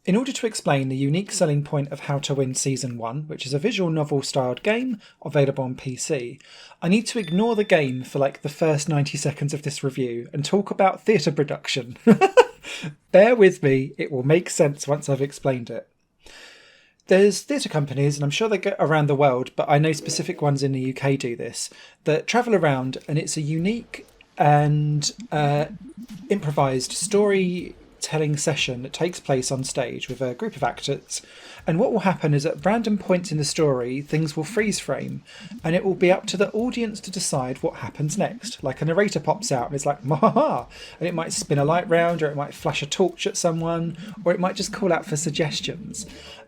In order to explain the unique selling point of How to Win Season 1, which is a visual novel styled game available on PC, I need to ignore the game for like the first 90 seconds of this review and talk about theatre production. Bear with me, it will make sense once I've explained it. There's theatre companies, and I'm sure they go around the world, but I know specific ones in the UK do this, that travel around, and it's a unique and improvised storytelling session that takes place on stage with a group of actors. And what will happen is at random points in the story, things will freeze frame, and it will be up to the audience to decide what happens next. Like a narrator pops out and it's like, "Mahaha," and it might spin a light round, or it might flash a torch at someone, or it might just call out for suggestions.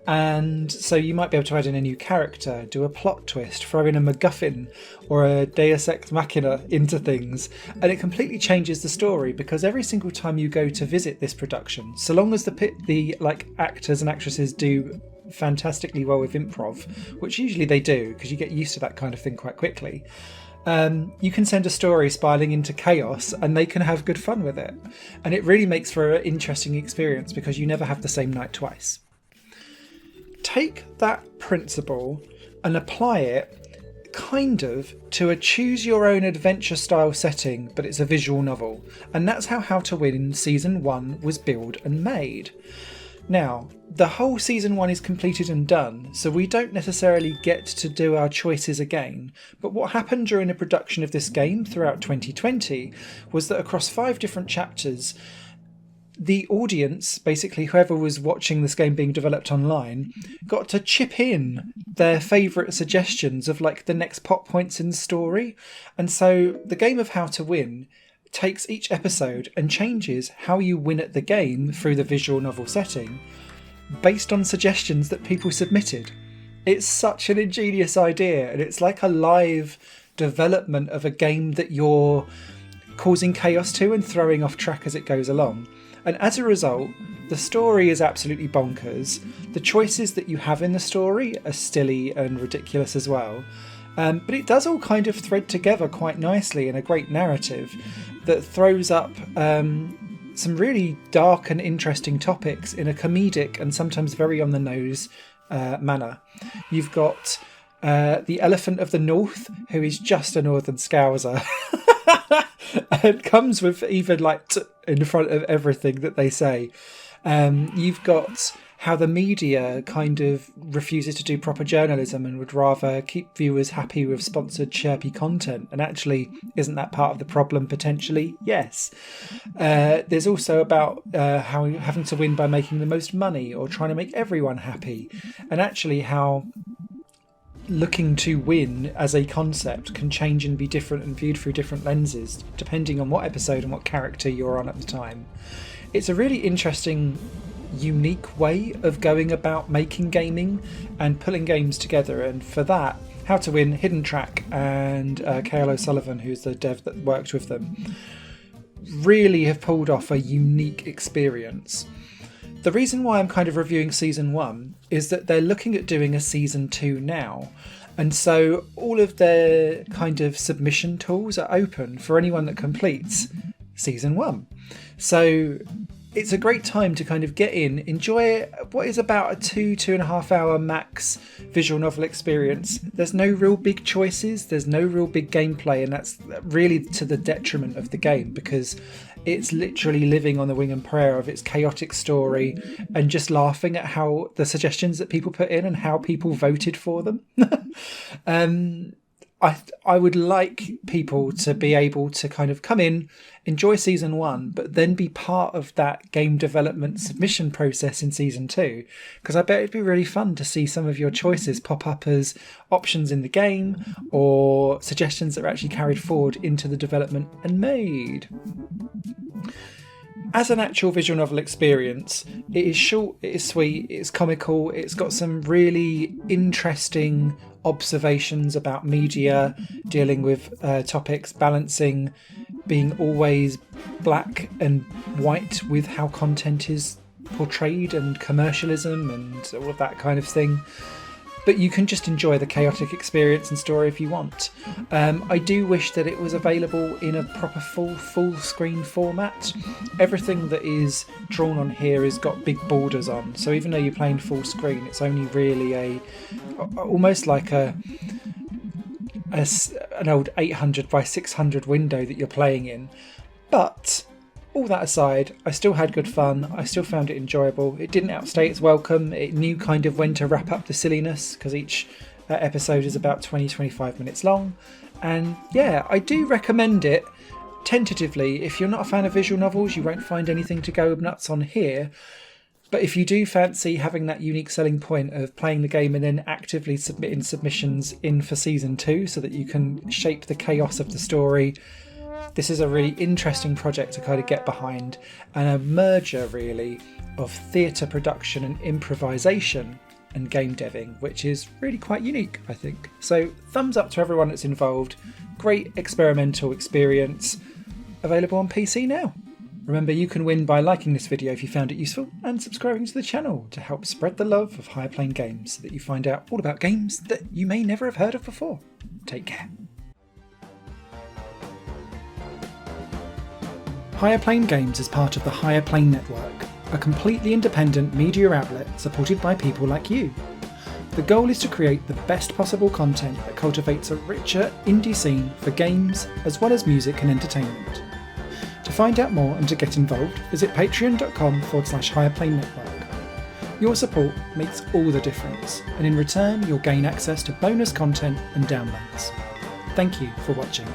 And so you might be able to add in a new character, do a plot twist, throw in a MacGuffin or a Deus Ex Machina into things, and it completely changes the story, because every single time you go to visit this production, so long as the actors and actresses do fantastically well with improv, which usually they do because you get used to that kind of thing quite quickly, you can send a story spiraling into chaos and they can have good fun with it. And it really makes for an interesting experience because you never have the same night twice. Take that principle and apply it kind of to a choose your own adventure style setting, but it's a visual novel. And that's How to Win Season 1 was billed and made. Now, the whole Season 1 is completed and done, so we don't necessarily get to do our choices again. But what happened during the production of this game throughout 2020 was that across 5 different chapters, the audience, basically whoever was watching this game being developed online, got to chip in their favourite suggestions of like the next plot points in the story. And so the game of How to Win takes each episode and changes how you win at the game through the visual novel setting based on suggestions that people submitted. It's such an ingenious idea, and it's like a live development of a game that you're causing chaos to and throwing off track as it goes along. And as a result, the story is absolutely bonkers. The choices that you have in the story are silly and ridiculous as well. But it does all kind of thread together quite nicely in a great narrative that throws up some really dark and interesting topics in a comedic and sometimes very on the nose manner. You've got the Elephant of the North, who is just a Northern Scouser. It comes with even like in front of everything that they say. You've got how the media kind of refuses to do proper journalism and would rather keep viewers happy with sponsored chirpy content. And actually, isn't that part of the problem potentially? Yes. There's also about how having to win by making the most money or trying to make everyone happy. And actually how looking to win as a concept can change and be different and viewed through different lenses depending on what episode and what character you're on at the time. It's a really interesting, unique way of going about making gaming and pulling games together, and for that, How to Win, Hidden Track and K.L. O'Sullivan, who's the dev that worked with them, really have pulled off a unique experience. The reason why I'm kind of reviewing Season 1 is that they're looking at doing a Season 2 now. And so all of their kind of submission tools are open for anyone that completes Season 1. So it's a great time to kind of get in, enjoy what is about a 2.5 hour max visual novel experience. There's no real big choices, there's no real big gameplay, and that's really to the detriment of the game because it's literally living on the wing and prayer of its chaotic story and just laughing at how the suggestions that people put in and how people voted for them. I would like people to be able to kind of come in, enjoy Season 1, but then be part of that game development submission process in Season 2, because I bet it'd be really fun to see some of your choices pop up as options in the game or suggestions that are actually carried forward into the development and made. As an actual visual novel experience, it is short, it is sweet, it's comical, it's got some really interesting observations about media, dealing with topics, balancing being always black and white with how content is portrayed and commercialism and all of that kind of thing. but you can just enjoy the chaotic experience and story if you want. I do wish that it was available in a proper full screen format. Everything that is drawn on here has got big borders on, so even though you're playing full screen, it's only really almost like an old 800 by 600 window that you're playing in. But all that aside, I still had good fun. I still found it enjoyable. It didn't outstay its welcome. It knew kind of when to wrap up the silliness, because each episode is about 20-25 minutes long. And yeah, I do recommend it tentatively. If you're not a fan of visual novels, you won't find anything to go nuts on here. But if you do fancy having that unique selling point of playing the game and then actively submitting submissions in for season 2 so that you can shape the chaos of the story, this is a really interesting project to kind of get behind, and a merger really of theatre production and improvisation and game deving, which is really quite unique, I think. So thumbs up to everyone that's involved. Great experimental experience. Available on PC now. Remember, you can win by liking this video if you found it useful, and subscribing to the channel to help spread the love of Higher Plane games so that you find out all about games that you may never have heard of before. Take care. Higher Plane Games is part of the Higher Plane Network, a completely independent media outlet supported by people like you. The goal is to create the best possible content that cultivates a richer indie scene for games as well as music and entertainment. To find out more and to get involved, visit patreon.com/higherplane-network. Your support makes all the difference, and in return you'll gain access to bonus content and downloads. Thank you for watching.